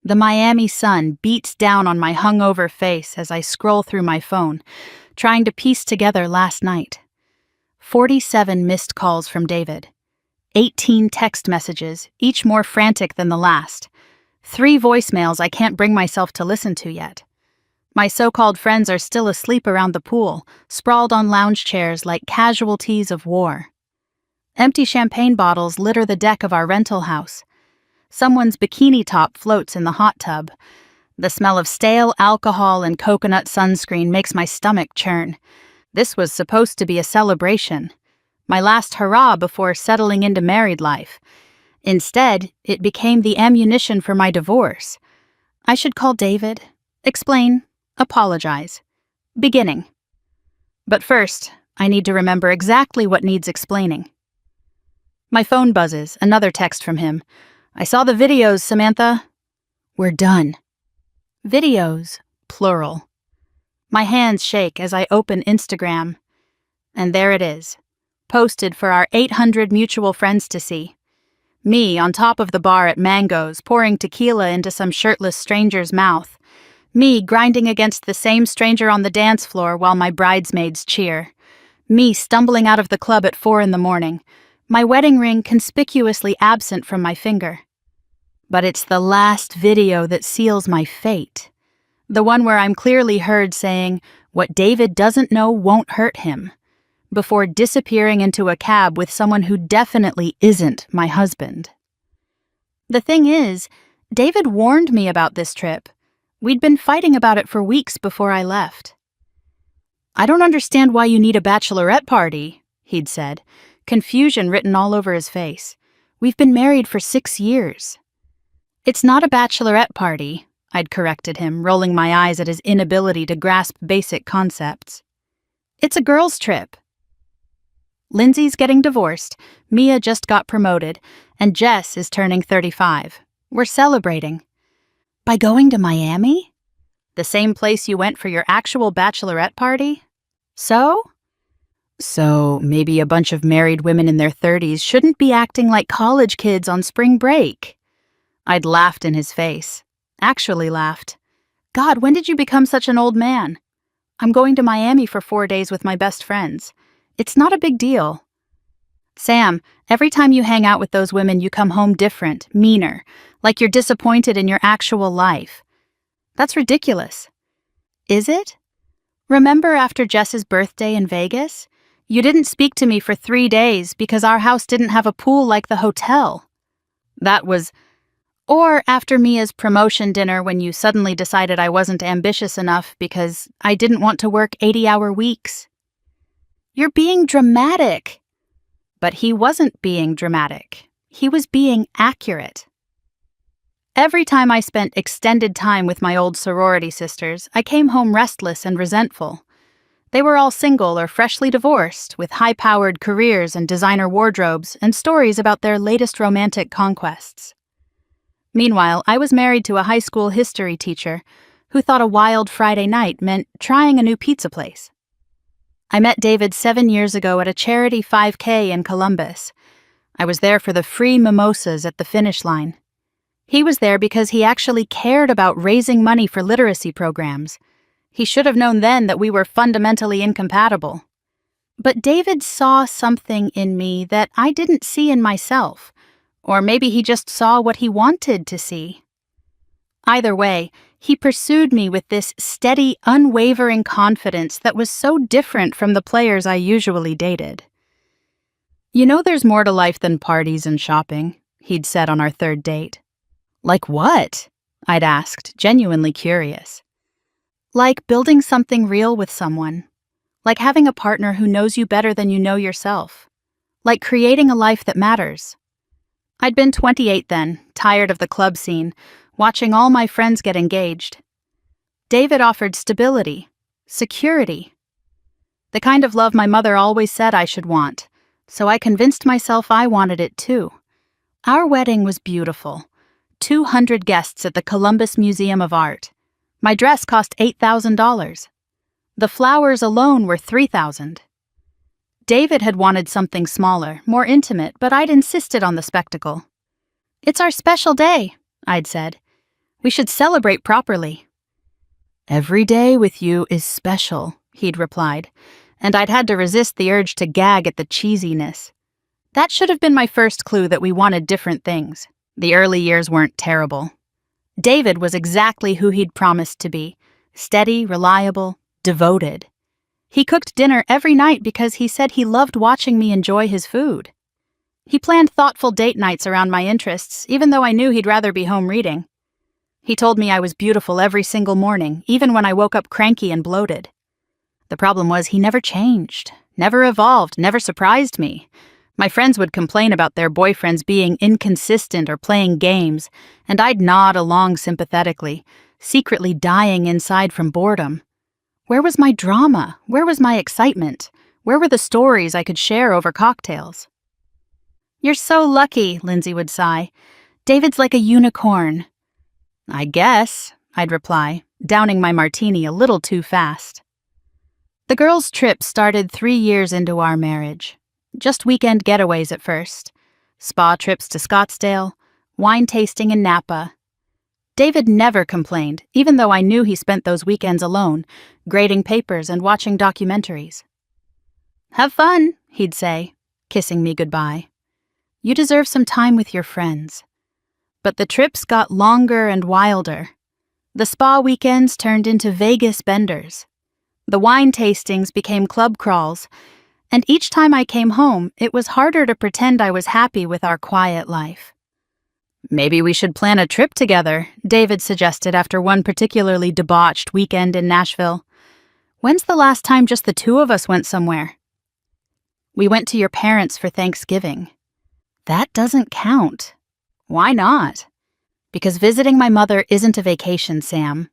The Miami sun beats down on my hungover face as I scroll through my phone, trying to piece together last night. 47 missed calls from David. 18 text messages, each more frantic than the last. 3 voicemails I can't bring myself to listen to yet. My so-called friends are still asleep around the pool, sprawled on lounge chairs like casualties of war. Empty champagne bottles litter the deck of our rental house. Someone's bikini top floats in the hot tub. The smell of stale alcohol and coconut sunscreen makes my stomach churn. This was supposed to be a celebration. My last hurrah before settling into married life. Instead, it became the ammunition for my divorce. I should call David, explain, apologize. Beginning. But first, I need to remember exactly what needs explaining. My phone buzzes, another text from him. I saw the videos, Samantha. We're done. Videos, plural. My hands shake as I open Instagram. And there it is, posted for our 800 mutual friends to see. Me on top of the bar at Mango's, pouring tequila into some shirtless stranger's mouth. Me grinding against the same stranger on the dance floor while my bridesmaids cheer. Me stumbling out of the club at 4 a.m, my wedding ring conspicuously absent from my finger. But it's the last video that seals my fate. The one where I'm clearly heard saying, "What David doesn't know won't hurt him," before disappearing into a cab with someone who definitely isn't my husband. The thing is, David warned me about this trip. We'd been fighting about it for weeks before I left. "I don't understand why you need a bachelorette party," he'd said, confusion written all over his face. "We've been married for 6 years. "It's not a bachelorette party," I'd corrected him, rolling my eyes at his inability to grasp basic concepts. "It's a girls' trip." Lindsay's getting divorced, Mia just got promoted, and Jess is turning 35. We're celebrating. "By going to Miami? The same place you went for your actual bachelorette party? So maybe a bunch of married women in their 30s shouldn't be acting like college kids on spring break." I'd laughed in his face. Actually laughed. "God, when did you become such an old man? I'm going to Miami for 4 days with my best friends. It's not a big deal." "Sam, every time you hang out with those women you come home different, meaner, like you're disappointed in your actual life. That's ridiculous." "Is it? Remember after Jess's birthday in Vegas? You didn't speak to me for 3 days because our house didn't have a pool like the hotel. That was... Or after Mia's promotion dinner when you suddenly decided I wasn't ambitious enough because I didn't want to work 80-hour weeks. You're being dramatic." But he wasn't being dramatic. He was being accurate. Every time I spent extended time with my old sorority sisters, I came home restless and resentful. They were all single or freshly divorced, with high-powered careers and designer wardrobes and stories about their latest romantic conquests. Meanwhile, I was married to a high school history teacher who thought a wild Friday night meant trying a new pizza place. I met David 7 years ago at a charity 5K in Columbus. I was there for the free mimosas at the finish line. He was there because he actually cared about raising money for literacy programs. He should have known then that we were fundamentally incompatible. But David saw something in me that I didn't see in myself. Or maybe he just saw what he wanted to see. Either way, he pursued me with this steady, unwavering confidence that was so different from the players I usually dated. "You know there's more to life than parties and shopping," he'd said on our 3rd date. "Like what?" I'd asked, genuinely curious. "Like building something real with someone. Like having a partner who knows you better than you know yourself. Like creating a life that matters." I'd been 28 then, tired of the club scene, watching all my friends get engaged. David offered stability, security. The kind of love my mother always said I should want, so I convinced myself I wanted it too. Our wedding was beautiful. 200 guests at the Columbus Museum of Art. My dress cost $8,000. The flowers alone were $3,000. David had wanted something smaller, more intimate, but I'd insisted on the spectacle. "It's our special day," I'd said. We should celebrate properly. Every day with you is special, he'd replied, and I'd had to resist the urge to gag at the cheesiness. That should have been my first clue that we wanted different things. The early years weren't terrible. David was exactly who he'd promised to be: steady, reliable, devoted. He cooked dinner every night because he said he loved watching me enjoy his food. He planned thoughtful date nights around my interests, even though I knew he'd rather be home reading. He told me I was beautiful every single morning, even when I woke up cranky and bloated. The problem was he never changed, never evolved, never surprised me. My friends would complain about their boyfriends being inconsistent or playing games, and I'd nod along sympathetically, secretly dying inside from boredom. Where was my drama? Where was my excitement? Where were the stories I could share over cocktails? You're so lucky, Lindsay would sigh. David's like a unicorn. I guess, I'd reply, downing my martini a little too fast. The girls' trip started 3 years into our marriage. Just weekend getaways at first. Spa trips to Scottsdale, wine tasting in Napa. David never complained, even though I knew he spent those weekends alone, grading papers and watching documentaries. Have fun, he'd say, kissing me goodbye. You deserve some time with your friends. But the trips got longer and wilder. The spa weekends turned into Vegas benders. The wine tastings became club crawls, and each time I came home, it was harder to pretend I was happy with our quiet life. Maybe we should plan a trip together, David suggested after one particularly debauched weekend in Nashville. When's the last time just the two of us went somewhere? We went to your parents for Thanksgiving. That doesn't count. Why not? Because visiting my mother isn't a vacation, Sam.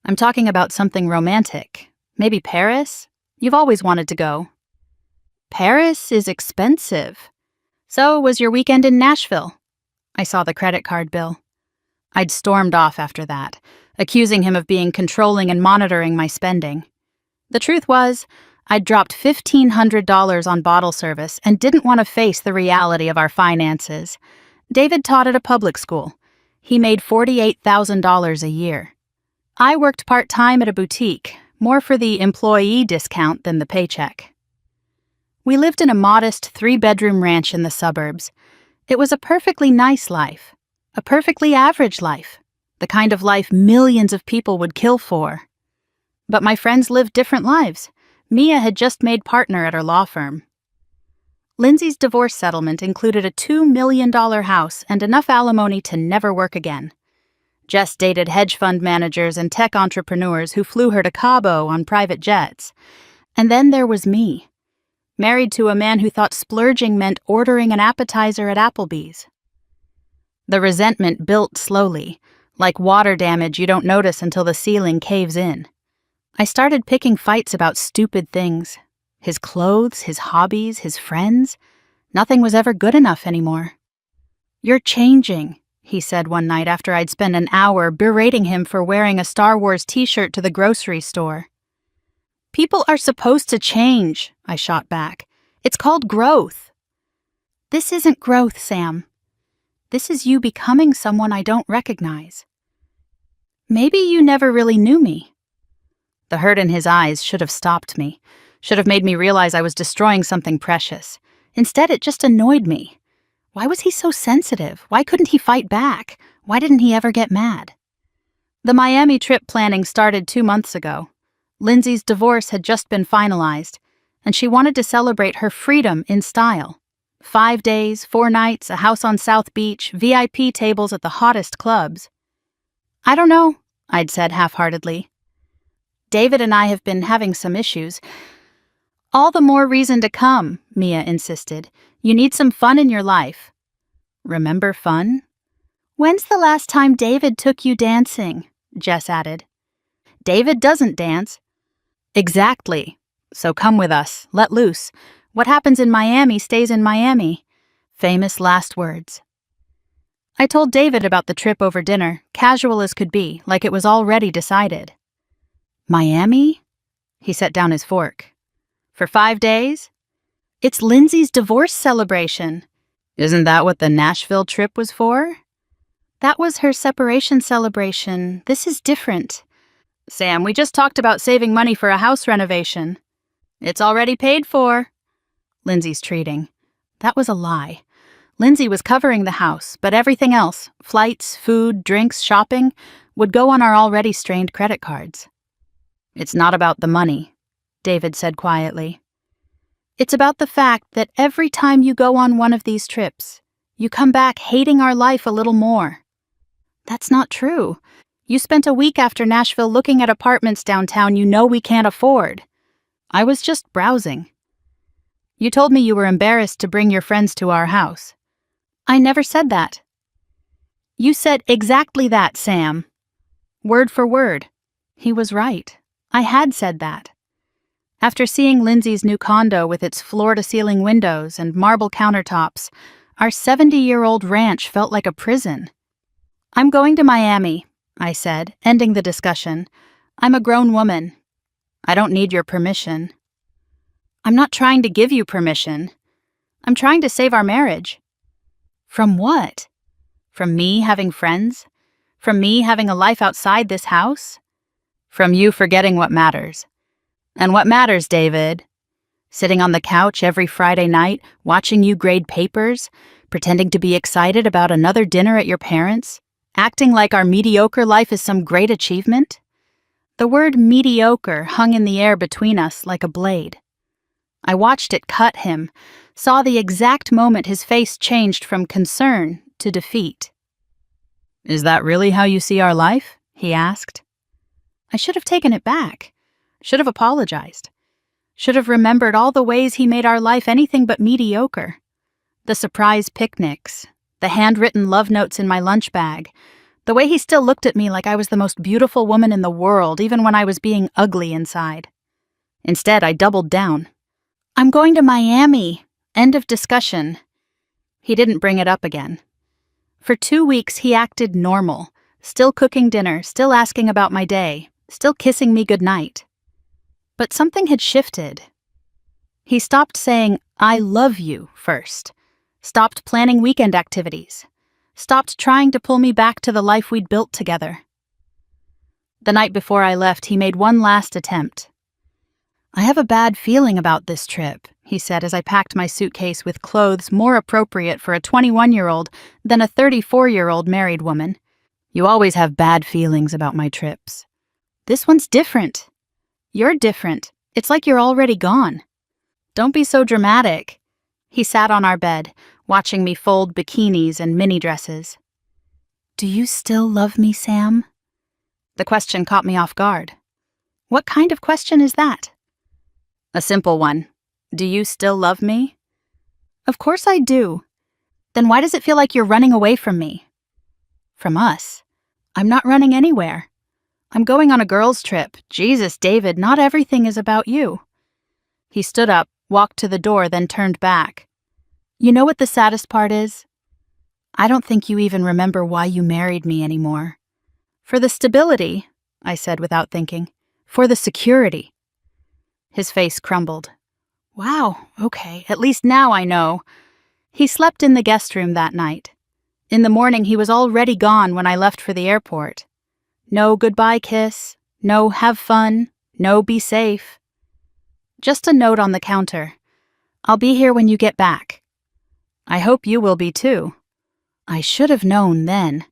I'm talking about something romantic. Maybe Paris? You've always wanted to go. Paris is expensive. So was your weekend in Nashville. I saw the credit card bill. I'd stormed off after that, accusing him of being controlling and monitoring my spending. The truth was, I'd dropped $1,500 on bottle service and didn't want to face the reality of our finances. David taught at a public school. He made $48,000 a year. I worked part-time at a boutique, more for the employee discount than the paycheck. We lived in a modest 3-bedroom ranch in the suburbs. It was a perfectly nice life, a perfectly average life, the kind of life millions of people would kill for. But my friends lived different lives. Mia had just made partner at her law firm. Lindsay's divorce settlement included a $2 million house and enough alimony to never work again. Jess dated hedge fund managers and tech entrepreneurs who flew her to Cabo on private jets. And then there was me, married to a man who thought splurging meant ordering an appetizer at Applebee's. The resentment built slowly, like water damage you don't notice until the ceiling caves in. I started picking fights about stupid things. His clothes, his hobbies, his friends. Nothing was ever good enough anymore. You're changing, he said one night after I'd spent an hour berating him for wearing a Star Wars t-shirt to the grocery store. People are supposed to change, I shot back. It's called growth. This isn't growth, Sam. This is you becoming someone I don't recognize. Maybe you never really knew me. The hurt in his eyes should have stopped me, should have made me realize I was destroying something precious. Instead, it just annoyed me. Why was he so sensitive? Why couldn't he fight back? Why didn't he ever get mad? The Miami trip planning started 2 months ago. Lindsay's divorce had just been finalized, and she wanted to celebrate her freedom in style. 5 days, 4 nights, a house on South Beach, VIP tables at the hottest clubs. I don't know, I'd said half-heartedly. David and I have been having some issues. All the more reason to come, Mia insisted. You need some fun in your life. Remember fun? When's the last time David took you dancing? Jess added. David doesn't dance. Exactly. So come with us, let loose. What happens in Miami stays in Miami. Famous last words. I told David about the trip over dinner, casual as could be, like it was already decided. Miami? He set down his fork. For 5 days? It's Lindsay's divorce celebration. Isn't that what the Nashville trip was for? That was her separation celebration. This is different. Sam, we just talked about saving money for a house renovation. It's already paid for. Lindsay's treating. That was a lie. Lindsay was covering the house, but everything else, flights, food, drinks, shopping, would go on our already strained credit cards. It's not about the money, David said quietly. It's about the fact that every time you go on one of these trips, you come back hating our life a little more. That's not true. You spent a week after Nashville looking at apartments downtown you know we can't afford. I was just browsing. You told me you were embarrassed to bring your friends to our house. I never said that. You said exactly that, Sam. Word for word. He was right. I had said that. After seeing Lindsay's new condo with its floor-to-ceiling windows and marble countertops, our 70-year-old ranch felt like a prison. I'm going to Miami, I said, ending the discussion. I'm a grown woman. I don't need your permission. I'm not trying to give you permission. I'm trying to save our marriage. From what? From me having friends? From me having a life outside this house? From you forgetting what matters. And what matters, David? Sitting on the couch every Friday night, watching you grade papers, pretending to be excited about another dinner at your parents', acting like our mediocre life is some great achievement? The word mediocre hung in the air between us like a blade. I watched it cut him, saw the exact moment his face changed from concern to defeat. Is that really how you see our life? He asked. I should have taken it back. Should have apologized. Should have remembered all the ways he made our life anything but mediocre. The surprise picnics, the handwritten love notes in my lunch bag, the way he still looked at me like I was the most beautiful woman in the world even when I was being ugly inside. Instead, I doubled down. I'm going to Miami. End of discussion. He didn't bring it up again. For 2 weeks, he acted normal, still cooking dinner, still asking about my day, still kissing me goodnight. But something had shifted. He stopped saying, I love you first, stopped planning weekend activities, stopped trying to pull me back to the life we'd built together. The night before I left, he made one last attempt. I have a bad feeling about this trip, he said as I packed my suitcase with clothes more appropriate for a 21-year-old than a 34-year-old married woman. You always have bad feelings about my trips. This one's different. You're different. It's like you're already gone. Don't be so dramatic. He sat on our bed, watching me fold bikinis and mini dresses. Do you still love me, Sam? The question caught me off guard. What kind of question is that? A simple one. Do you still love me? Of course I do. Then why does it feel like you're running away from me? From us. I'm not running anywhere. I'm going on a girls' trip. Jesus, David, not everything is about you. He stood up, walked to the door, then turned back. You know what the saddest part is? I don't think you even remember why you married me anymore. For the stability, I said without thinking. For the security. His face crumbled. Wow, okay, at least now I know. He slept in the guest room that night. In the morning, he was already gone when I left for the airport. No goodbye kiss, no have fun, no be safe. Just a note on the counter. I'll be here when you get back. I hope you will be too. I should have known then.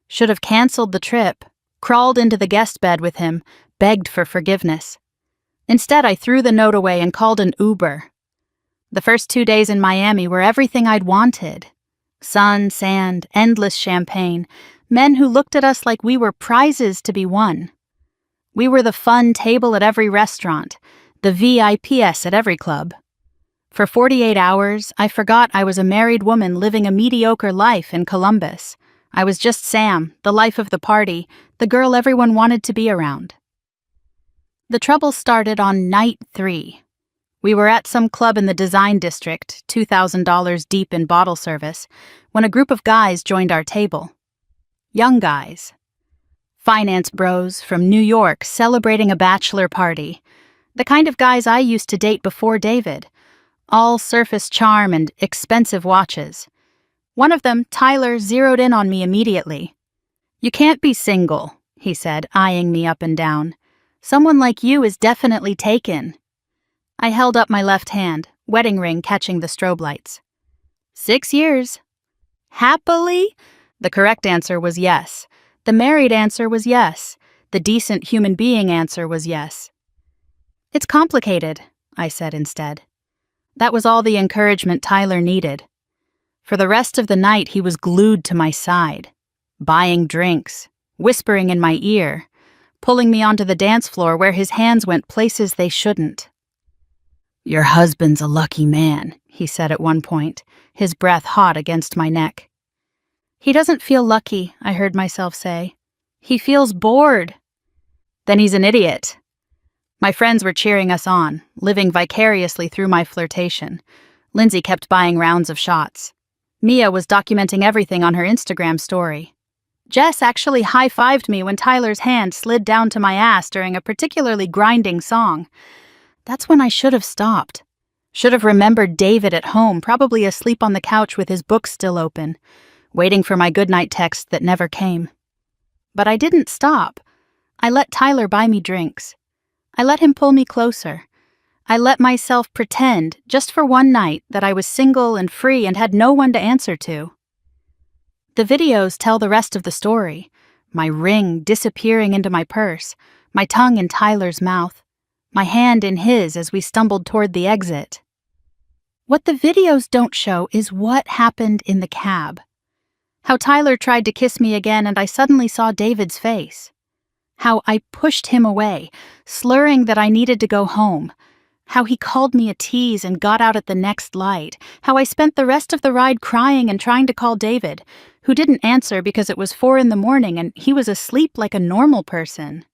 Should have canceled the trip, crawled into the guest bed with him, begged for forgiveness. Instead, I threw the note away and called an Uber. The first 2 days in Miami were everything I'd wanted. Sun, sand, endless champagne, men who looked at us like we were prizes to be won. We were the fun table at every restaurant, the VIPs at every club. For 48 hours, I forgot I was a married woman living a mediocre life in Columbus. I was just Sam, the life of the party, the girl everyone wanted to be around. The trouble started on night 3. We were at some club in the design district, $2,000 deep in bottle service, when a group of guys joined our table. Young guys. Finance bros from New York celebrating a bachelor party. The kind of guys I used to date before David. All surface charm and expensive watches. One of them, Tyler, zeroed in on me immediately. "You can't be single," he said, eyeing me up and down. "Someone like you is definitely taken." I held up my left hand, wedding ring catching the strobe lights. 6 years. Happily? The correct answer was yes. The married answer was yes. The decent human being answer was yes. "It's complicated," I said instead. That was all the encouragement Tyler needed. For the rest of the night, he was glued to my side, buying drinks, whispering in my ear, pulling me onto the dance floor where his hands went places they shouldn't. "Your husband's a lucky man," he said at one point, his breath hot against my neck. "He doesn't feel lucky," I heard myself say. "He feels bored." "Then he's an idiot." My friends were cheering us on, living vicariously through my flirtation. Lindsay kept buying rounds of shots. Mia was documenting everything on her Instagram story. Jess actually high-fived me when Tyler's hand slid down to my ass during a particularly grinding song. That's when I should have stopped. Should have remembered David at home, probably asleep on the couch with his book still open, waiting for my goodnight text that never came. But I didn't stop. I let Tyler buy me drinks. I let him pull me closer. I let myself pretend, just for one night, that I was single and free and had no one to answer to. The videos tell the rest of the story. My ring disappearing into my purse, my tongue in Tyler's mouth, my hand in his as we stumbled toward the exit. What the videos don't show is what happened in the cab. How Tyler tried to kiss me again and I suddenly saw David's face. How I pushed him away, slurring that I needed to go home. How he called me a tease and got out at the next light. How I spent the rest of the ride crying and trying to call David, who didn't answer because it was 4 a.m. and he was asleep like a normal person.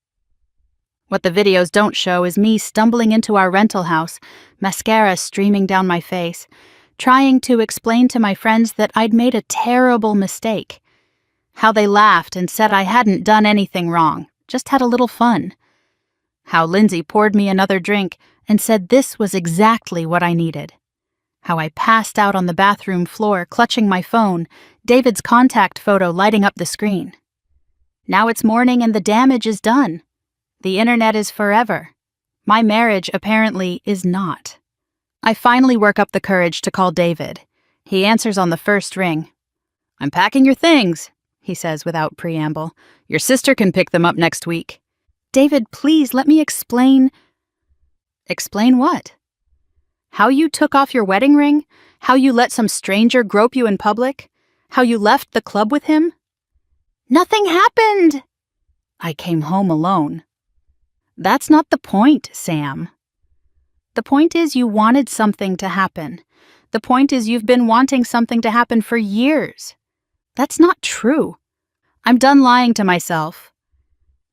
What the videos don't show is me stumbling into our rental house, mascara streaming down my face, trying to explain to my friends that I'd made a terrible mistake. How they laughed and said I hadn't done anything wrong, just had a little fun. How Lindsay poured me another drink and said this was exactly what I needed. How I passed out on the bathroom floor, clutching my phone, David's contact photo lighting up the screen. Now it's morning and the damage is done. The internet is forever. My marriage, apparently, is not. I finally work up the courage to call David. He answers on the first ring. "I'm packing your things," he says without preamble. "Your sister can pick them up next week." "David, please let me explain." "Explain what?" "How you took off your wedding ring? How you let some stranger grope you in public? How you left the club with him?" "Nothing happened." "I came home alone." "That's not the point, Sam. The point is you wanted something to happen. The point is you've been wanting something to happen for years. That's not true. I'm done lying to myself.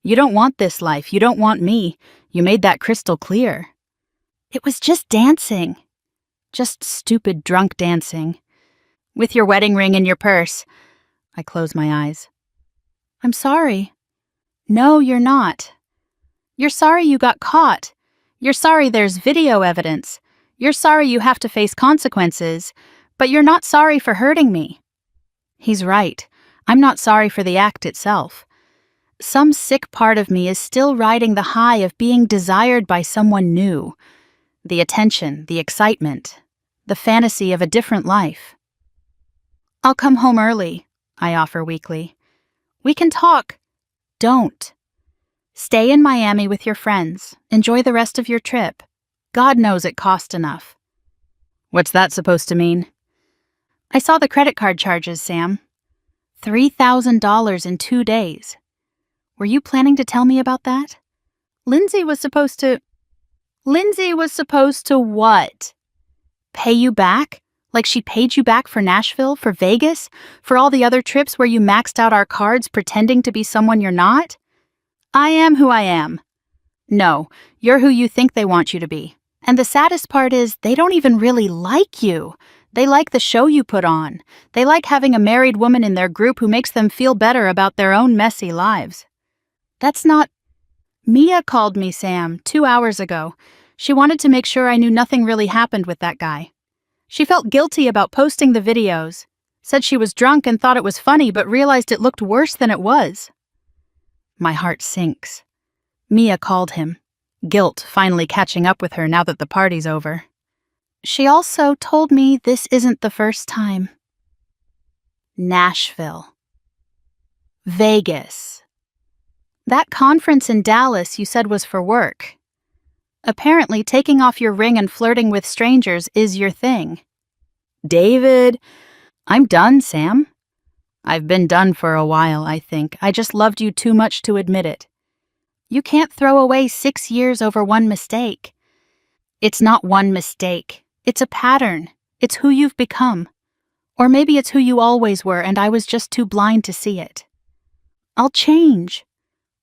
You don't want this life. You don't want me. You made that crystal clear. It was just dancing. Just stupid drunk dancing. With your wedding ring in your purse." I close my eyes. "I'm sorry." "No, you're not. You're sorry you got caught. You're sorry there's video evidence. You're sorry you have to face consequences. But you're not sorry for hurting me." He's right. I'm not sorry for the act itself. Some sick part of me is still riding the high of being desired by someone new. The attention, the excitement, the fantasy of a different life. "I'll come home early," I offer weakly. "We can talk." "Don't. Stay in Miami with your friends. Enjoy the rest of your trip. God knows it cost enough." "What's that supposed to mean?" "I saw the credit card charges, Sam. $3,000 in 2 days. Were you planning to tell me about that? Lindsay was supposed to what? Pay you back? Like she paid you back for Nashville, for Vegas, for all the other trips where you maxed out our cards pretending to be someone you're not? I am who I am. No, you're who you think they want you to be. And the saddest part is they don't even really like you. They like the show you put on. They like having a married woman in their group who makes them feel better about their own messy lives. That's not... Mia called me, Sam, 2 hours ago. She wanted to make sure I knew nothing really happened with that guy. She felt guilty about posting the videos. Said she was drunk and thought it was funny, but realized it looked worse than it was. My heart sinks. Mia called him, guilt finally catching up with her now that the party's over. She also told me this isn't the first time. Nashville. Vegas. That conference in Dallas you said was for work. Apparently, taking off your ring and flirting with strangers is your thing. David, I'm done, Sam. I've been done for a while, I think. I just loved you too much to admit it. You can't throw away 6 years over one mistake. It's not one mistake. It's a pattern. It's who you've become. Or maybe it's who you always were and I was just too blind to see it. I'll change.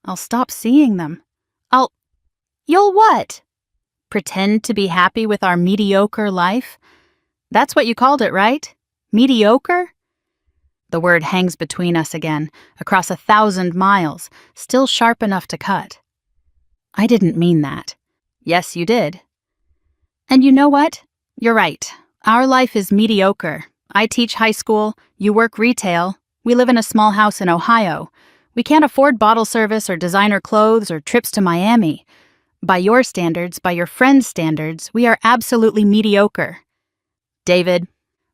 I'll stop seeing them. You'll what? Pretend to be happy with our mediocre life? That's what you called it, right? Mediocre? The word hangs between us again, across 1,000 miles, still sharp enough to cut. I didn't mean that. Yes, you did. And you know what? You're right. Our life is mediocre. I teach high school, you work retail, we live in a small house in Ohio. We can't afford bottle service or designer clothes or trips to Miami. By your standards, by your friends' standards, we are absolutely mediocre. David,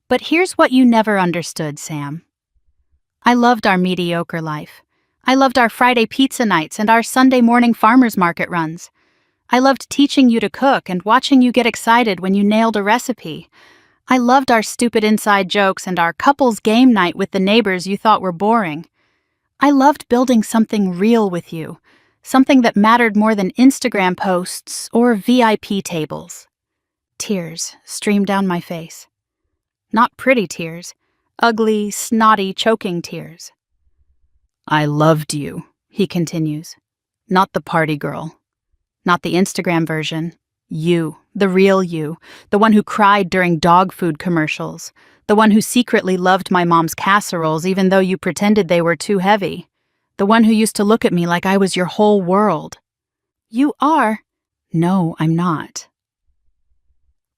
but here's what you never understood, Sam. I loved our mediocre life. I loved our Friday pizza nights and our Sunday morning farmers market runs. I loved teaching you to cook and watching you get excited when you nailed a recipe. I loved our stupid inside jokes and our couples game night with the neighbors you thought were boring. I loved building something real with you, something that mattered more than Instagram posts or VIP tables. Tears streamed down my face. Not pretty tears, ugly, snotty, choking tears. I loved you, he continues. Not the party girl. Not the Instagram version. You, the real you, the one who cried during dog food commercials, the one who secretly loved my mom's casseroles even though you pretended they were too heavy, the one who used to look at me like I was your whole world. You are. No, I'm not.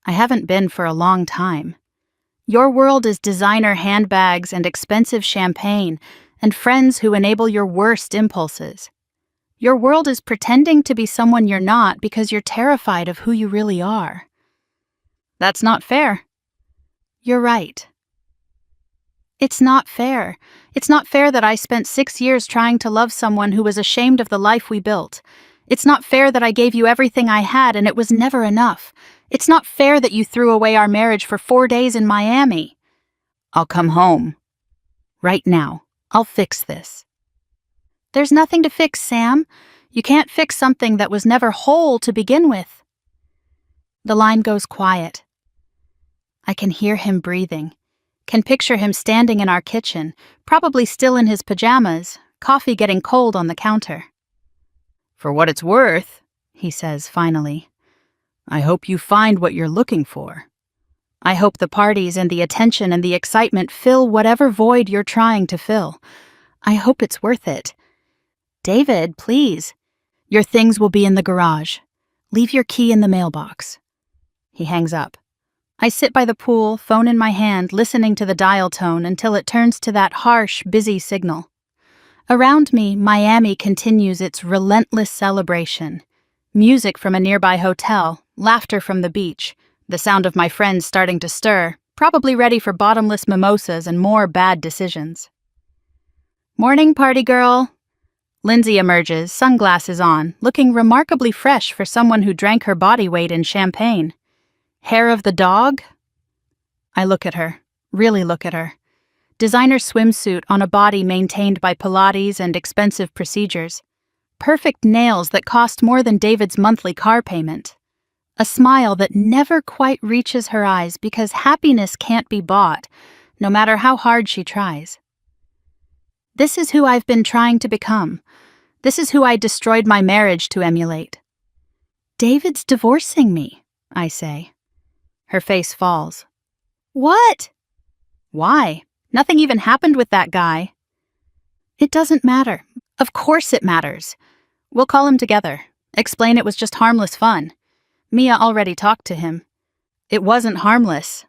I haven't been for a long time. Your world is designer handbags and expensive champagne and friends who enable your worst impulses. Your world is pretending to be someone you're not because you're terrified of who you really are. That's not fair. You're right. It's not fair. It's not fair that I spent 6 years trying to love someone who was ashamed of the life we built. It's not fair that I gave you everything I had and it was never enough. It's not fair that you threw away our marriage for 4 days in Miami. I'll come home. Right now. I'll fix this. There's nothing to fix, Sam. You can't fix something that was never whole to begin with. The line goes quiet. I can hear him breathing, can picture him standing in our kitchen, probably still in his pajamas, coffee getting cold on the counter. For what it's worth, he says finally, I hope you find what you're looking for. I hope the parties and the attention and the excitement fill whatever void you're trying to fill. I hope it's worth it. David, please. Your things will be in the garage. Leave your key in the mailbox. He hangs up. I sit by the pool, phone in my hand, listening to the dial tone until it turns to that harsh, busy signal. Around me, Miami continues its relentless celebration. Music from a nearby hotel, laughter from the beach, the sound of my friends starting to stir, probably ready for bottomless mimosas and more bad decisions. Morning, party girl. Lindsay emerges, sunglasses on, looking remarkably fresh for someone who drank her body weight in champagne. Hair of the dog? I look at her, really look at her. Designer swimsuit on a body maintained by Pilates and expensive procedures. Perfect nails that cost more than David's monthly car payment. A smile that never quite reaches her eyes because happiness can't be bought, no matter how hard she tries. This is who I've been trying to become. This is who I destroyed my marriage to emulate. David's divorcing me, I say. Her face falls. What? Why? Nothing even happened with that guy. It doesn't matter. Of course it matters. We'll call him together. Explain it was just harmless fun. Mia already talked to him. It wasn't harmless.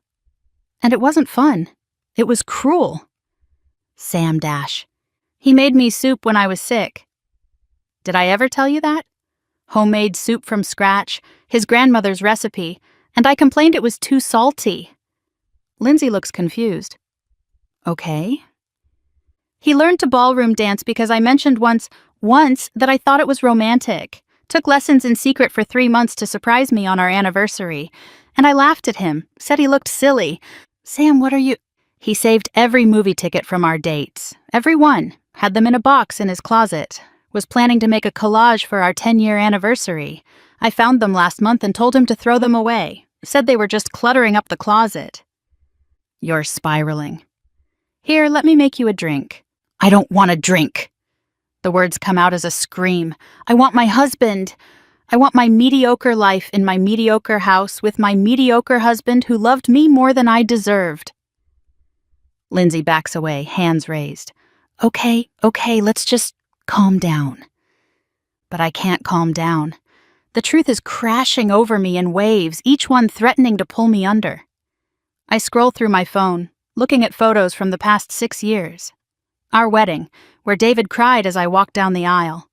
And it wasn't fun. It was cruel. Sam Dash. He made me soup when I was sick. Did I ever tell you that? Homemade soup from scratch, his grandmother's recipe, and I complained it was too salty. Lindsay looks confused. Okay. He learned to ballroom dance because I mentioned once that I thought it was romantic. Took lessons in secret for 3 months to surprise me on our anniversary. And I laughed at him, said he looked silly. Sam, what are you... He saved every movie ticket from our dates. Every one. Had them in a box in his closet. Was planning to make a collage for our 10-year anniversary. I found them last month and told him to throw them away. Said they were just cluttering up the closet. You're spiraling. Here, let me make you a drink. I don't want a drink. The words come out as a scream. I want my husband. I want my mediocre life in my mediocre house with my mediocre husband who loved me more than I deserved. Lindsay backs away, hands raised. Okay, let's just calm down. But I can't calm down. The truth is crashing over me in waves, each one threatening to pull me under. I scroll through my phone, looking at photos from the past 6 years. Our wedding, where David cried as I walked down the aisle.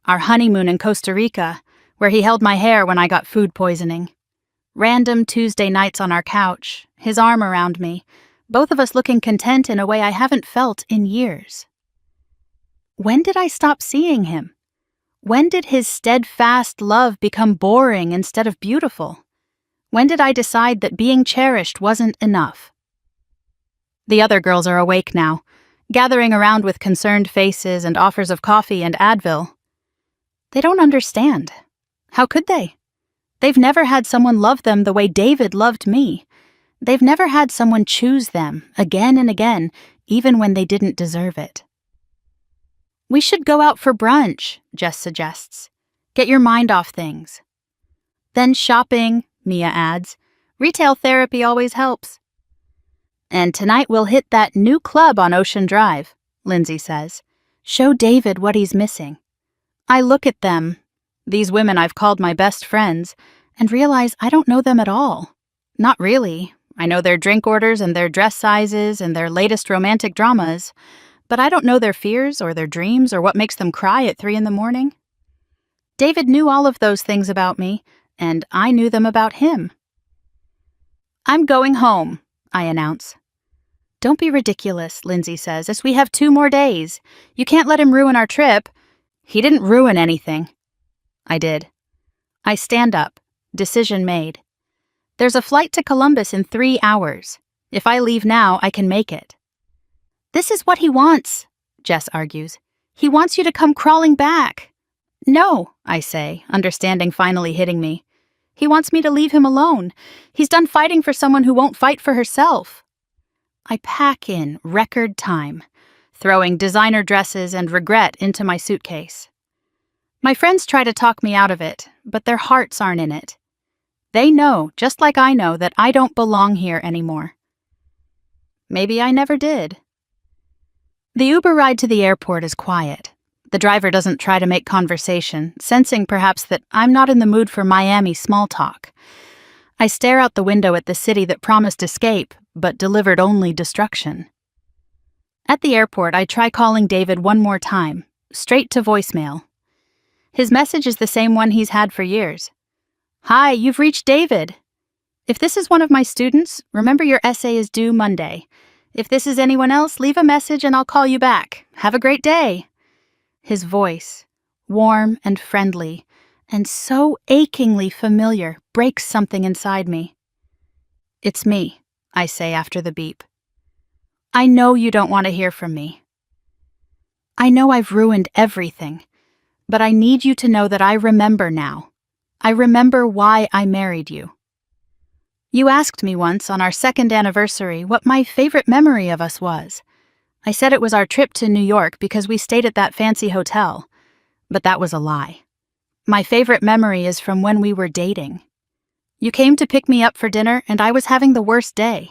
Our honeymoon in Costa Rica, where he held my hair when I got food poisoning. Random Tuesday nights on our couch, his arm around me, both of us looking content in a way I haven't felt in years. When did I stop seeing him? When did his steadfast love become boring instead of beautiful? When did I decide that being cherished wasn't enough? The other girls are awake now, gathering around with concerned faces and offers of coffee and Advil. They don't understand. How could they? They've never had someone love them the way David loved me. They've never had someone choose them again and again, even when they didn't deserve it. We should go out for brunch, Jess suggests. Get your mind off things. Then shopping, Mia adds. Retail therapy always helps. And tonight we'll hit that new club on Ocean Drive, Lindsay says. Show David what he's missing. I look at them, these women I've called my best friends, and realize I don't know them at all. Not really. I know their drink orders and their dress sizes and their latest romantic dramas, but I don't know their fears or their dreams or what makes them cry at 3 a.m. David knew all of those things about me, and I knew them about him. I'm going home, I announce. Don't be ridiculous, Lindsay says, as we have 2 more days. You can't let him ruin our trip. He didn't ruin anything. I did. I stand up. Decision made. There's a flight to Columbus in 3 hours. If I leave now, I can make it. This is what he wants, Jess argues. He wants you to come crawling back. No, I say, understanding finally hitting me. He wants me to leave him alone. He's done fighting for someone who won't fight for herself. I pack in record time, throwing designer dresses and regret into my suitcase. My friends try to talk me out of it, but their hearts aren't in it. They know, just like I know, that I don't belong here anymore. Maybe I never did. The Uber ride to the airport is quiet. The driver doesn't try to make conversation, sensing perhaps that I'm not in the mood for Miami small talk. I stare out the window at the city that promised escape, but delivered only destruction. At the airport, I try calling David one more time, straight to voicemail. His message is the same one he's had for years. Hi, you've reached David. If this is one of my students, remember your essay is due Monday. If this is anyone else, leave a message and I'll call you back. Have a great day. His voice, warm and friendly, and so achingly familiar, breaks something inside me. It's me, I say after the beep. I know you don't want to hear from me. I know I've ruined everything, but I need you to know that I remember now. I remember why I married you. You asked me once on our 2nd anniversary what my favorite memory of us was. I said it was our trip to New York because we stayed at that fancy hotel. But that was a lie. My favorite memory is from when we were dating. You came to pick me up for dinner and I was having the worst day.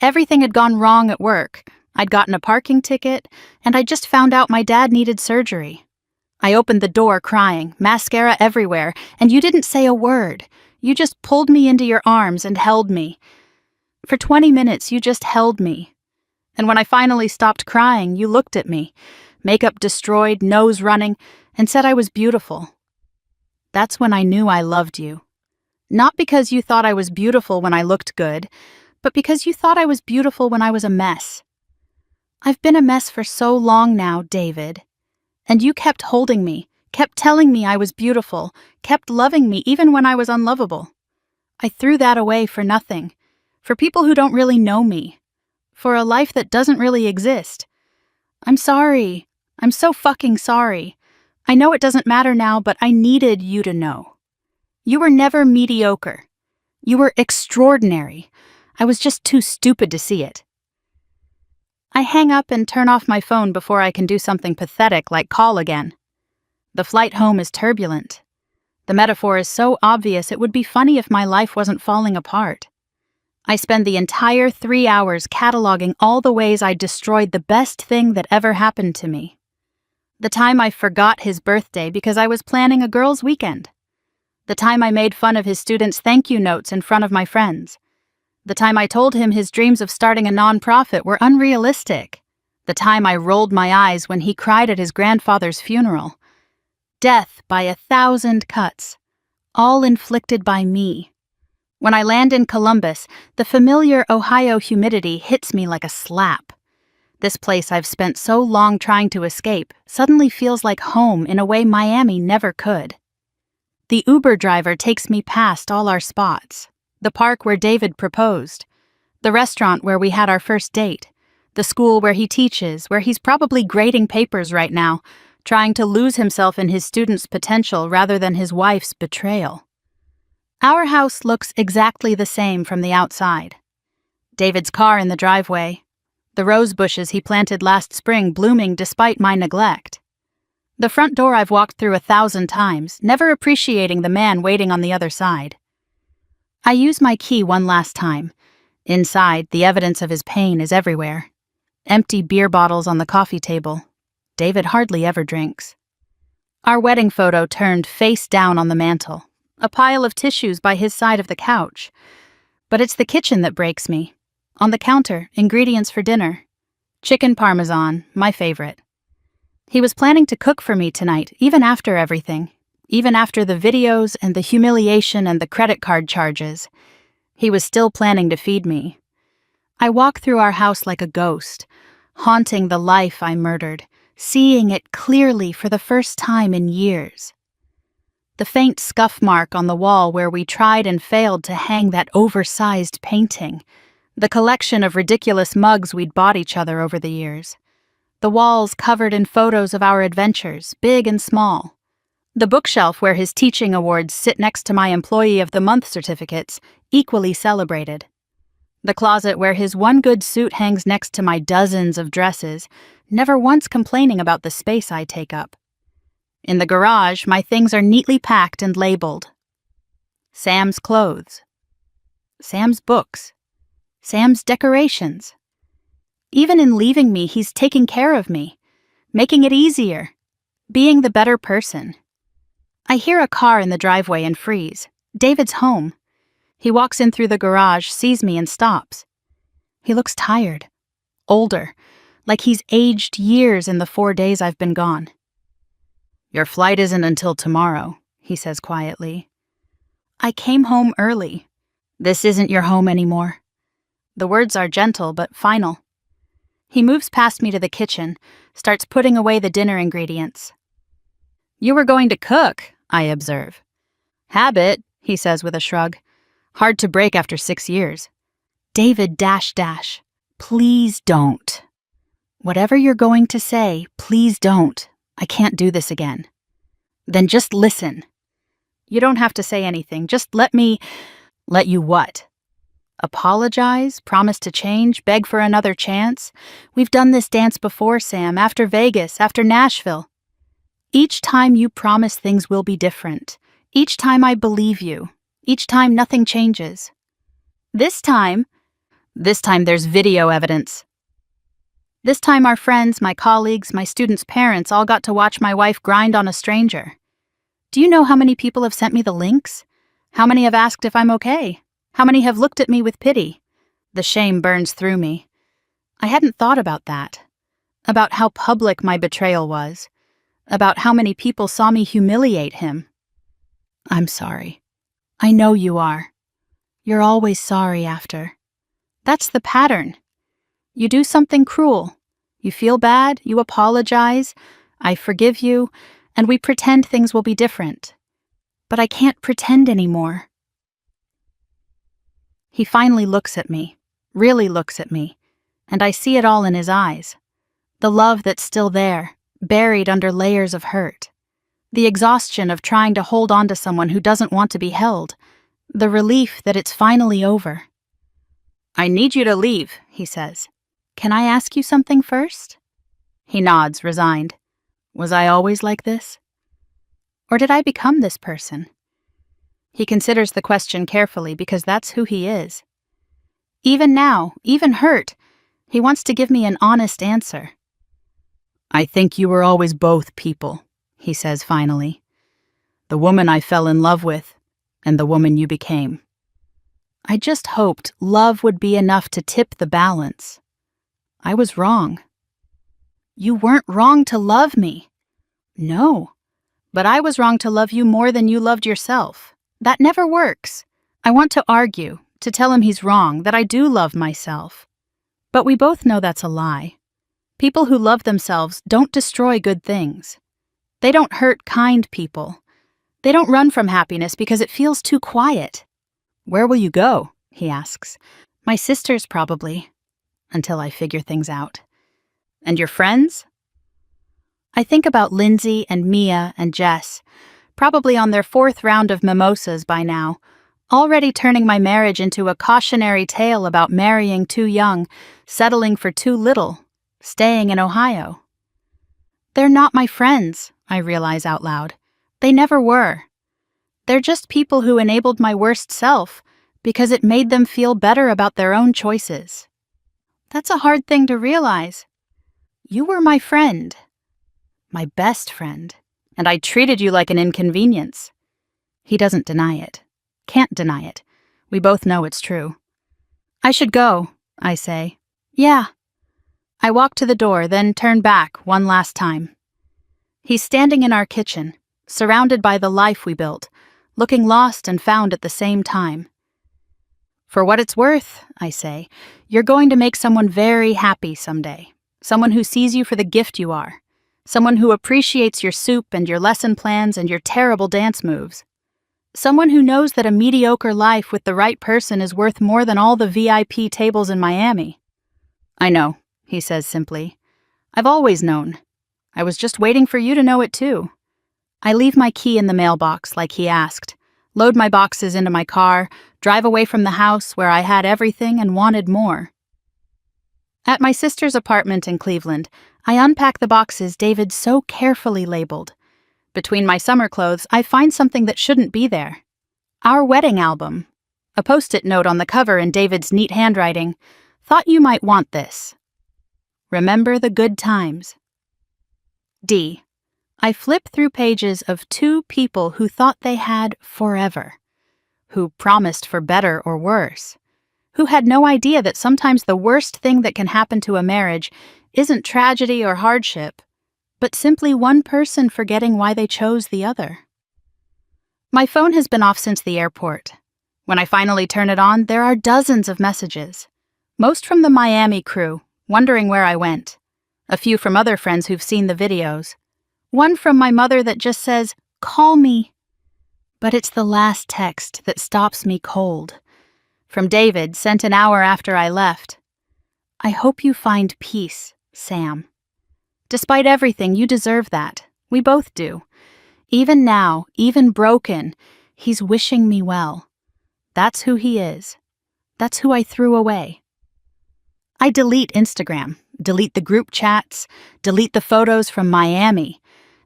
Everything had gone wrong at work. I'd gotten a parking ticket and I just found out my dad needed surgery. I opened the door crying, mascara everywhere, and you didn't say a word. You just pulled me into your arms and held me. For 20 minutes, you just held me. And when I finally stopped crying, you looked at me, makeup destroyed, nose running, and said I was beautiful. That's when I knew I loved you. Not because you thought I was beautiful when I looked good, but because you thought I was beautiful when I was a mess. I've been a mess for so long now, David. And you kept holding me, kept telling me I was beautiful, kept loving me even when I was unlovable. I threw that away for nothing, for people who don't really know me, for a life that doesn't really exist. I'm sorry. I'm so fucking sorry. I know it doesn't matter now, but I needed you to know. You were never mediocre. You were extraordinary. I was just too stupid to see it. I hang up and turn off my phone before I can do something pathetic like call again. The flight home is turbulent. The metaphor is so obvious it would be funny if my life wasn't falling apart. I spend the entire 3 hours cataloging all the ways I destroyed the best thing that ever happened to me. The time I forgot his birthday because I was planning a girls' weekend. The time I made fun of his students' thank you notes in front of my friends. The time I told him his dreams of starting a nonprofit were unrealistic. The time I rolled my eyes when he cried at his grandfather's funeral. Death by 1,000 cuts, all inflicted by me. When I land in Columbus, the familiar Ohio humidity hits me like a slap. This place I've spent so long trying to escape suddenly feels like home in a way Miami never could. The Uber driver takes me past all our spots. The park where David proposed. The restaurant where we had our first date. The school where he teaches, where he's probably grading papers right now, trying to lose himself in his students' potential rather than his wife's betrayal. Our house looks exactly the same from the outside. David's car in the driveway. The rose bushes he planted last spring blooming despite my neglect. The front door I've walked through 1,000 times, never appreciating the man waiting on the other side. I use my key one last time. Inside, the evidence of his pain is everywhere. Empty beer bottles on the coffee table. David hardly ever drinks. Our wedding photo turned face down on the mantel. A pile of tissues by his side of the couch. But it's the kitchen that breaks me. On the counter, ingredients for dinner. Chicken parmesan, my favorite. He was planning to cook for me tonight, even after everything. Even after the videos and the humiliation and the credit card charges. He was still planning to feed me. I walk through our house like a ghost, haunting the life I murdered, seeing it clearly for the first time in years. The faint scuff mark on the wall where we tried and failed to hang that oversized painting. The collection of ridiculous mugs we'd bought each other over the years. The walls covered in photos of our adventures, big and small. The bookshelf where his teaching awards sit next to my Employee of the Month certificates, equally celebrated. The closet where his one good suit hangs next to my dozens of dresses, never once complaining about the space I take up. In the garage, my things are neatly packed and labeled. Sam's clothes. Sam's books. Sam's decorations. Even in leaving me, he's taking care of me, making it easier, being the better person. I hear a car in the driveway and freeze. David's home. He walks in through the garage, sees me, and stops. He looks tired, older, like he's aged years in the 4 days I've been gone. "Your flight isn't until tomorrow," he says quietly. "I came home early. This isn't your home anymore." The words are gentle but final. He moves past me to the kitchen, starts putting away the dinner ingredients. "You were going to cook," I observe. "Habit," he says with a shrug. "Hard to break after 6 years." David ... Please don't. Whatever you're going to say, please don't. I can't do this again. Then just listen. You don't have to say anything. Just let me... Let you what? Apologize? Promise to change? Beg for another chance? We've done this dance before, Sam, after Vegas, after Nashville. Each time you promise things will be different. Each time I believe you. Each time nothing changes. This time there's video evidence. This time our friends, my colleagues, my students' parents all got to watch my wife grind on a stranger. Do you know how many people have sent me the links? How many have asked if I'm okay? How many have looked at me with pity? The shame burns through me. I hadn't thought about that. About how public my betrayal was. About how many people saw me humiliate him. I'm sorry. I know you are. You're always sorry after. That's the pattern. You do something cruel. You feel bad, you apologize, I forgive you, and we pretend things will be different. But I can't pretend anymore. He finally looks at me, really looks at me, and I see it all in his eyes. The love that's still there, buried under layers of hurt. The exhaustion of trying to hold on to someone who doesn't want to be held. The relief that it's finally over. I need you to leave, he says. Can I ask you something first? He nods, resigned. Was I always like this? Or did I become this person? He considers the question carefully because that's who he is. Even now, even hurt, he wants to give me an honest answer. I think you were always both people, he says finally. The woman I fell in love with, and the woman you became. I just hoped love would be enough to tip the balance. I was wrong. You weren't wrong to love me. No, but I was wrong to love you more than you loved yourself. That never works. I want to argue, to tell him he's wrong, that I do love myself. But we both know that's a lie. People who love themselves don't destroy good things. They don't hurt kind people. They don't run from happiness because it feels too quiet. Where will you go? He asks. My sisters, probably. Until I figure things out. And your friends? I think about Lindsay and Mia and Jess, probably on their 4th round of mimosas by now, already turning my marriage into a cautionary tale about marrying too young, settling for too little, staying in Ohio. They're not my friends, I realize out loud. They never were. They're just people who enabled my worst self because it made them feel better about their own choices. That's a hard thing to realize. You were my friend. My best friend. And I treated you like an inconvenience. He doesn't deny it. Can't deny it. We both know it's true. I should go, I say. Yeah. I walk to the door, then turn back one last time. He's standing in our kitchen, surrounded by the life we built, looking lost and found at the same time. For what it's worth, I say, you're going to make someone very happy someday. Someone who sees you for the gift you are. Someone who appreciates your soup and your lesson plans and your terrible dance moves. Someone who knows that a mediocre life with the right person is worth more than all the VIP tables in Miami. I know, he says simply. I've always known. I was just waiting for you to know it too. I leave my key in the mailbox like he asked, load my boxes into my car, drive away from the house where I had everything and wanted more. At my sister's apartment in Cleveland, I unpack the boxes David so carefully labeled. Between my summer clothes, I find something that shouldn't be there. Our wedding album. A post-it note on the cover in David's neat handwriting. Thought you might want this. Remember the good times. D. I flip through pages of 2 people who thought they had forever. Who promised for better or worse. Who had no idea that sometimes the worst thing that can happen to a marriage isn't tragedy or hardship, but simply one person forgetting why they chose the other. My phone has been off since the airport. When I finally turn it on, there are dozens of messages. Most from the Miami crew, wondering where I went. A few from other friends who've seen the videos. One from my mother that just says, "Call me." But it's the last text that stops me cold. From David, sent an hour after I left. I hope you find peace, Sam. Despite everything, you deserve that. We both do. Even now, even broken, he's wishing me well. That's who he is. That's who I threw away. I delete Instagram, delete the group chats, delete the photos from Miami,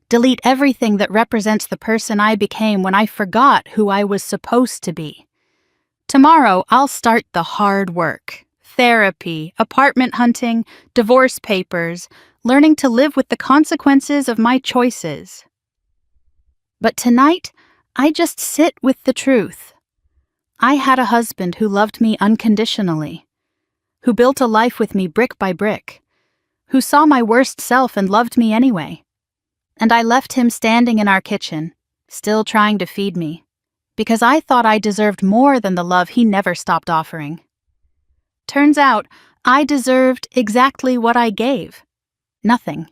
delete everything that represents the person I became when I forgot who I was supposed to be. Tomorrow, I'll start the hard work. Therapy, apartment hunting, divorce papers, learning to live with the consequences of my choices. But tonight, I just sit with the truth. I had a husband who loved me unconditionally, who built a life with me brick by brick, who saw my worst self and loved me anyway. And I left him standing in our kitchen, still trying to feed me, because I thought I deserved more than the love he never stopped offering. Turns out, I deserved exactly what I gave. Nothing.